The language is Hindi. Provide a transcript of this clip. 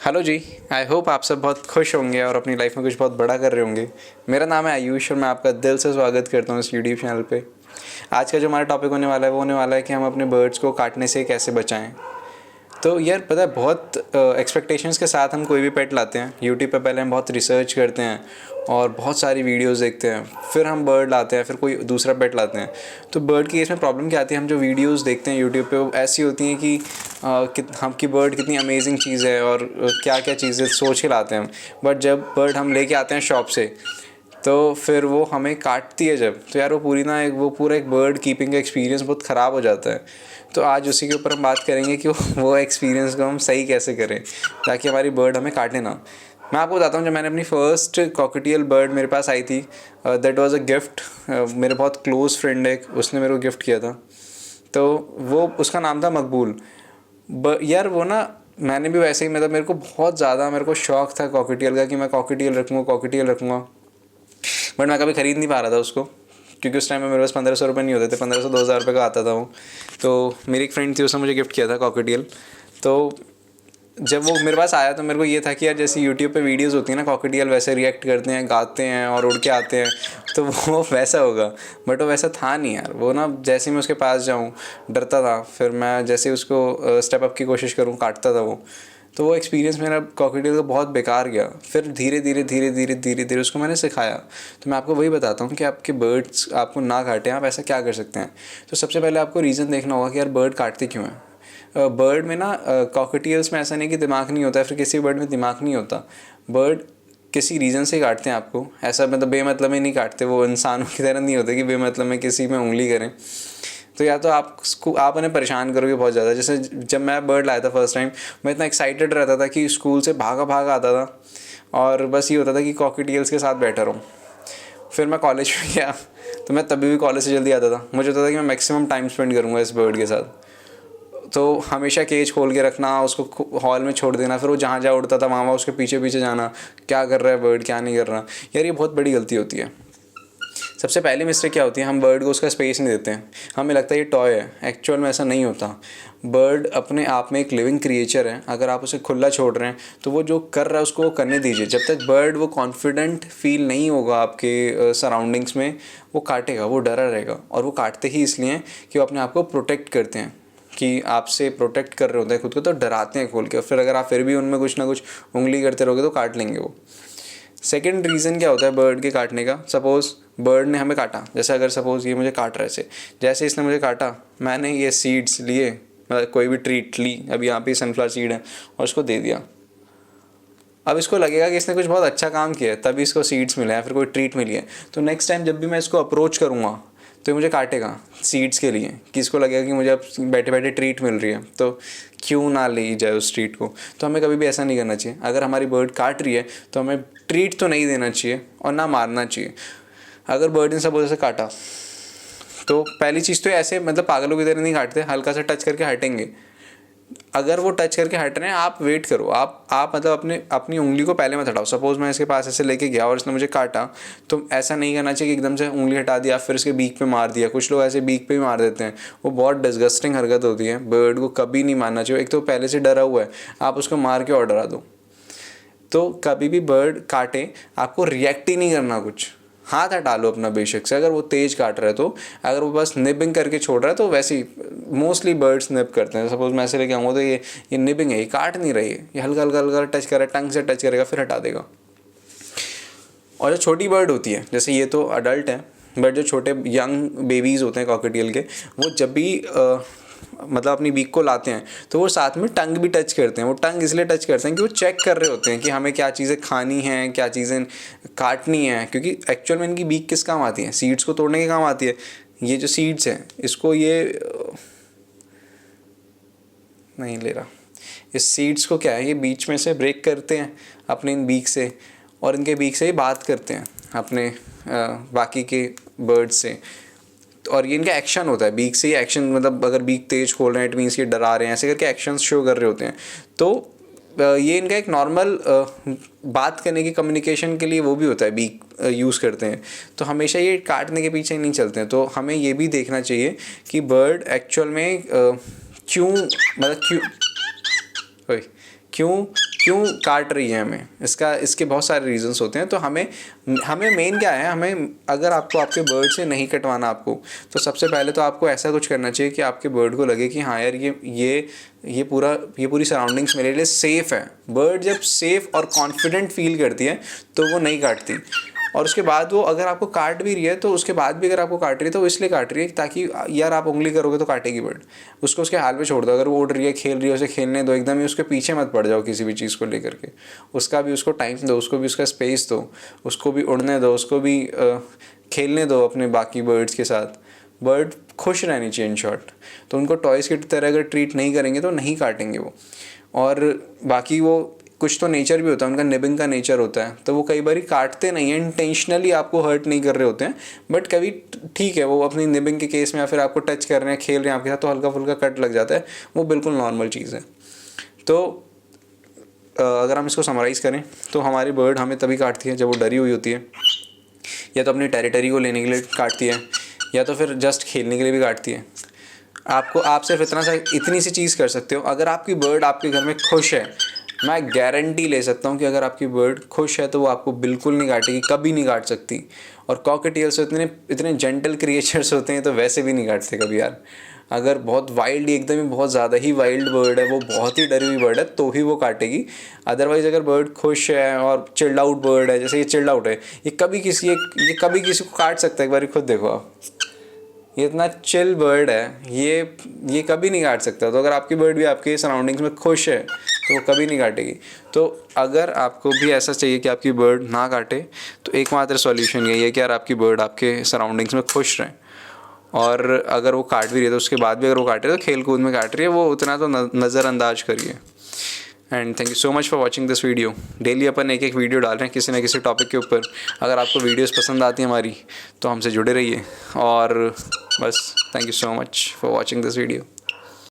Hello ji. आई होप आप सब बहुत खुश होंगे और अपनी लाइफ में कुछ बहुत बड़ा कर रहे होंगे। मेरा नाम है आयुष और मैं आपका दिल से स्वागत करता हूँ इस यूट्यूब चैनल पे। आज का जो हमारा टॉपिक होने वाला है वो होने वाला है कि हम अपने बर्ड्स को काटने से कैसे बचाएं। तो यार पता है बहुत एक्सपेक्टेशंस के साथ हम कोई भी पेट लाते हैं। यूट्यूब पे पहले हम बहुत रिसर्च करते हैं और बहुत सारी वीडियोस देखते हैं, फिर हम बर्ड लाते हैं, फिर कोई दूसरा पेट लाते हैं। तो बर्ड की केस में प्रॉब्लम क्या आती है, हम जो वीडियोस देखते हैं यूट्यूब पे वो ऐसी होती हैं कि हम की बर्ड कितनी अमेजिंग चीज़ है और क्या क्या चीज़ें सोच के लाते हैं हम। बट जब बर्ड हम लेके आते हैं शॉप से तो फिर वो हमें काटती है जब, तो यार वो पूरी ना वो पूरा एक बर्ड कीपिंग का एक्सपीरियंस बहुत ख़राब हो जाता है। तो आज उसी के ऊपर हम बात करेंगे कि वो एक्सपीरियंस को हम सही कैसे करें ताकि हमारी बर्ड हमें काटे ना। मैं आपको बताता हूँ, जब मैंने अपनी फ़र्स्ट कॉकटेल बर्ड मेरे पास आई थी, दैट वाज अ गिफ्ट। मेरे बहुत क्लोज़ फ्रेंड है, उसने मेरे को गिफ्ट किया था। तो वो उसका नाम था मकबूल। यार वो ना मैंने भी वैसे ही, मतलब मेरे को बहुत ज़्यादा मेरे को शौक़ था कॉकटेल का कि मैं कॉकटेल रखूँगा। बट मैं कभी ख़रीद नहीं पा रहा था उसको, क्योंकि उस टाइम में मेरे पास 1500 रुपये नहीं होते थे। 1500-2000 रुपये का आता था वो। तो मेरी एक फ्रेंड थी, उसने मुझे गिफ्ट किया था कॉकटेल। तो जब वो मेरे पास आया तो मेरे को ये था कि यार जैसे यूट्यूब पे वीडियोस होती हैं ना, कॉकटेल वैसे रिएक्ट करते हैं, गाते हैं और उड़ के आते हैं, तो वो वैसा होगा। बट वो वैसा था नहीं यार। वो ना जैसे ही मैं उसके पास जाऊँ डरता था, फिर मैं जैसे उसको स्टेप अप की कोशिश करूँ काटता था वो। तो वो एक्सपीरियंस मेरा कॉकटेल का बहुत बेकार गया। फिर धीरे धीरे उसको मैंने सिखाया। तो मैं आपको वही बताता हूँ कि आपके बर्ड्स आपको ना काटें, आप ऐसा क्या कर सकते हैं। तो सबसे पहले आपको रीज़न देखना होगा कि यार बर्ड काटते क्यों हैं। बर्ड में ना कॉकटेल्स में ऐसा नहीं कि दिमाग नहीं होता है, फिर किसी बर्ड में दिमाग नहीं होता। बर्ड किसी रीज़न से काटते हैं आपको, ऐसा मतलब बेमतलब में नहीं काटते। वो इंसानों की तरह नहीं होते कि बेमतलब में किसी में उंगली करें। तो या तो आप उन्हें परेशान करोगे बहुत ज़्यादा। जैसे जब मैं बर्ड लाया था फर्स्ट टाइम, मैं इतना एक्साइटेड रहता था कि स्कूल से भागा आता था और बस ये होता था कि कॉकटेल्स के साथ बैठा रहूँ। फिर मैं कॉलेज में गया तो मैं तभी भी कॉलेज से जल्दी आता था। मुझे होता था कि मैं मैक्सिमम टाइम स्पेंड करूँगा इस बर्ड के साथ। तो हमेशा केज खोल के रखना, उसको हॉल में छोड़ देना, फिर वो जहाँ जहाँ उड़ता था वहाँ उसके पीछे पीछे जाना, क्या कर रहा है बर्ड क्या नहीं कर रहा। यार ये बहुत बड़ी गलती होती है। सबसे पहली मिस्टेक क्या होती है, हम बर्ड को उसका स्पेस नहीं देते हैं। हमें लगता है ये टॉय है, एक्चुअल में ऐसा नहीं होता। बर्ड अपने आप में एक लिविंग क्रिएचर है। अगर आप उसे खुला छोड़ रहे हैं तो वो जो कर रहा है उसको करने दीजिए। जब तक बर्ड वो कॉन्फिडेंट फील नहीं होगा आपके सराउंडिंग्स में, वो काटेगा, वो डरा रहेगा। और वो काटते ही इसलिए हैं कि वो अपने आप को प्रोटेक्ट करते हैं, कि आपसे प्रोटेक्ट कर रहे होते हैं खुद को, तो डराते हैं खोल के। और फिर अगर आप फिर भी उनमें कुछ ना कुछ उंगली करते रहोगे तो काट लेंगे वो। सेकेंड रीज़न क्या होता है बर्ड के काटने का। सपोज़ बर्ड ने हमें काटा, जैसे अगर सपोज़ ये मुझे काट रहा है, जैसे इसने मुझे काटा, मैंने ये सीड्स लिए, मतलब कोई भी ट्रीट ली, अभी यहाँ पे सनफ्लावर सीड है, और उसको दे दिया। अब इसको लगेगा कि इसने कुछ बहुत अच्छा काम किया है तभी इसको सीड्स मिले हैं, फिर कोई ट्रीट मिली है। तो नेक्स्ट टाइम जब भी मैं इसको अप्रोच करूँगा तो ये मुझे काटेगा सीड्स के लिए, कि इसको लगेगा कि मुझे अब बैठे बैठे ट्रीट मिल रही है, तो क्यों ना ली जाए उस ट्रीट को। तो हमें कभी भी ऐसा नहीं करना चाहिए। अगर हमारी बर्ड काट रही है तो हमें ट्रीट तो नहीं देना चाहिए और ना मारना चाहिए। अगर बर्ड ने सपोज से काटा तो पहली चीज़ तो ऐसे मतलब पागलों की तरह नहीं काटते, हल्का सा टच करके हटेंगे। अगर वो टच करके हट रहे हैं आप वेट करो, आप मतलब अपनी उंगली को पहले मत हटाओ। सपोज़ मैं इसके पास ऐसे लेके गया और इसने मुझे काटा, तो ऐसा नहीं करना चाहिए कि एकदम से उंगली हटा दिया फिर इसके बीक पे मार दिया। कुछ लोग ऐसे बीक पे भी मार देते हैं, वो बहुत डिस्गस्टिंग हरकत होती है। बर्ड को कभी नहीं मारना चाहिए। एक तो पहले से डरा हुआ है, आप उसको मार के और डरा दो। तो कभी भी बर्ड काटे आपको रिएक्ट ही नहीं करना, कुछ हाथ हटा लो अपना बेशक से। अगर वो तेज काट रहा है तो, अगर वो बस निबिंग करके छोड़ रहा है तो वैसे ही मोस्टली बर्ड्स निब करते हैं। सपोज मैं ऐसे लेके आऊँगा तो ये निबिंग है, ये काट नहीं रही है, ये हल्का हल्का हल्का टच कर रहा है, टंग से टच करेगा फिर हटा देगा। और जो छोटी बर्ड होती है, जैसे ये तो अडल्ट है, बट जो छोटे यंग बेबीज़ होते हैं कॉकटेल के, वो जब भी मतलब अपनी बीक को लाते हैं तो वो साथ में टंग भी टच करते हैं। वो टंग इसलिए टच करते हैं कि वो चेक कर रहे होते हैं कि हमें क्या चीज़ें खानी हैं, क्या चीज़ें काटनी हैं। क्योंकि एक्चुअल में इनकी बीक किस काम आती है, सीड्स को तोड़ने के काम आती है। ये जो सीड्स हैं इसको ये नहीं ले रहा, इस सीड्स को क्या है, ये बीच में से ब्रेक करते हैं अपने इन बीक से, और इनके बीक से ही बात करते हैं अपने बाकी के बर्ड्स से। और ये इनका एक्शन होता है, बीक से ही एक्शन, मतलब अगर बीक तेज खोल रहे हैं इट मीन्स ये डरा रहे हैं, ऐसे करके एक्शंस शो कर रहे होते हैं। तो ये इनका एक नॉर्मल बात करने की कम्युनिकेशन के लिए वो भी होता है, बीक यूज़ करते हैं। तो हमेशा ये काटने के पीछे नहीं चलते हैं। तो हमें ये भी देखना चाहिए कि बर्ड एक्चुअल में क्यों क्यों काट रही है हमें, इसके बहुत सारे रीजंस होते हैं। तो हमें मेन क्या है, हमें अगर आपको आपके बर्ड से नहीं कटवाना आपको, तो सबसे पहले तो आपको ऐसा कुछ करना चाहिए कि आपके बर्ड को लगे कि हाँ यार ये पूरी सराउंडिंग्स मेरे लिए सेफ़ है। बर्ड जब सेफ़ और कॉन्फिडेंट फील करती है तो वो नहीं काटती। और उसके बाद वो अगर आपको काट भी रही है तो उसके बाद भी अगर आपको काट रही है तो वो इसलिए काट रही है ताकि यार आप उंगली करोगे तो काटेगी बर्ड, उसको उसके हाल पे छोड़ दो। अगर वो उड़ रही है, खेल रही है, उसे खेलने दो, एकदम ही उसके पीछे मत पड़ जाओ किसी भी चीज़ को लेकर के। उसको टाइम दो, उसको भी उसका स्पेस दो, उसको भी उड़ने दो, उसको भी खेलने दो अपने बाकी बर्ड्स के साथ। बर्ड खुश रहनी चाहिए इन शॉर्ट। तो उनको टॉयज़ की तरह अगर ट्रीट नहीं करेंगे तो नहीं काटेंगे वो। और बाकी वो कुछ तो नेचर भी होता है उनका, निबिंग का नेचर होता है, तो वो कई बार काटते नहीं हैं, इंटेंशनली आपको हर्ट नहीं कर रहे होते हैं, बट कभी ठीक है वो अपनी निबिंग के केस में या फिर आपको टच कर रहे हैं, खेल रहे हैं आपके साथ, तो हल्का फुल्का कट लग जाता है, वो बिल्कुल नॉर्मल चीज़ है। तो अगर हम इसको समराइज़ करें तो हमारी बर्ड हमें तभी काटती है जब वो डरी हुई होती है, या तो अपनी टेरिटरी को लेने के लिए काटती है, या तो फिर जस्ट खेलने के लिए भी काटती है। आप सिर्फ इतनी सी चीज़ कर सकते हो। अगर आपकी बर्ड आपके घर में खुश है, मैं गारंटी ले सकता हूँ कि अगर आपकी बर्ड खुश है तो वो आपको बिल्कुल नहीं काटेगी, कभी नहीं काट सकती। और कॉकटेल्स इतने जेंटल क्रिएचर्स होते हैं तो वैसे भी नहीं काटते कभी यार। अगर बहुत वाइल्ड, एकदम ही बहुत ज़्यादा ही वाइल्ड बर्ड है, वो बहुत ही डरी हुई बर्ड है, तो ही वो काटेगी। अदरवाइज़ अगर बर्ड खुश है और चिल्ड आउट बर्ड है, जैसे ये चिल्ड आउट है, ये कभी किसी को काट सकता है। एक बार खुद देखो आप, ये इतना चिल बर्ड है, ये कभी नहीं काट सकता। तो अगर आपकी बर्ड भी आपके सराउंडिंग्स में खुश है तो वो कभी नहीं काटेगी। तो अगर आपको भी ऐसा चाहिए कि आपकी बर्ड ना काटे, तो एकमात्र सॉल्यूशन यही है कि यार आपकी बर्ड आपके सराउंडिंग्स में खुश रहें। और अगर वो काट भी रही है तो उसके बाद भी अगर वो काट रही है तो खेल कूद में काट रही है, वो उतना तो नज़रअंदाज करिए। And thank you so much for watching this video. Daily अपन एक वीडियो डाल रहे हैं किसी न किसी टॉपिक के ऊपर। अगर आपको वीडियोस पसंद आती हैं हमारी तो हमसे जुड़े रहिए। और बस thank you so much for watching this video.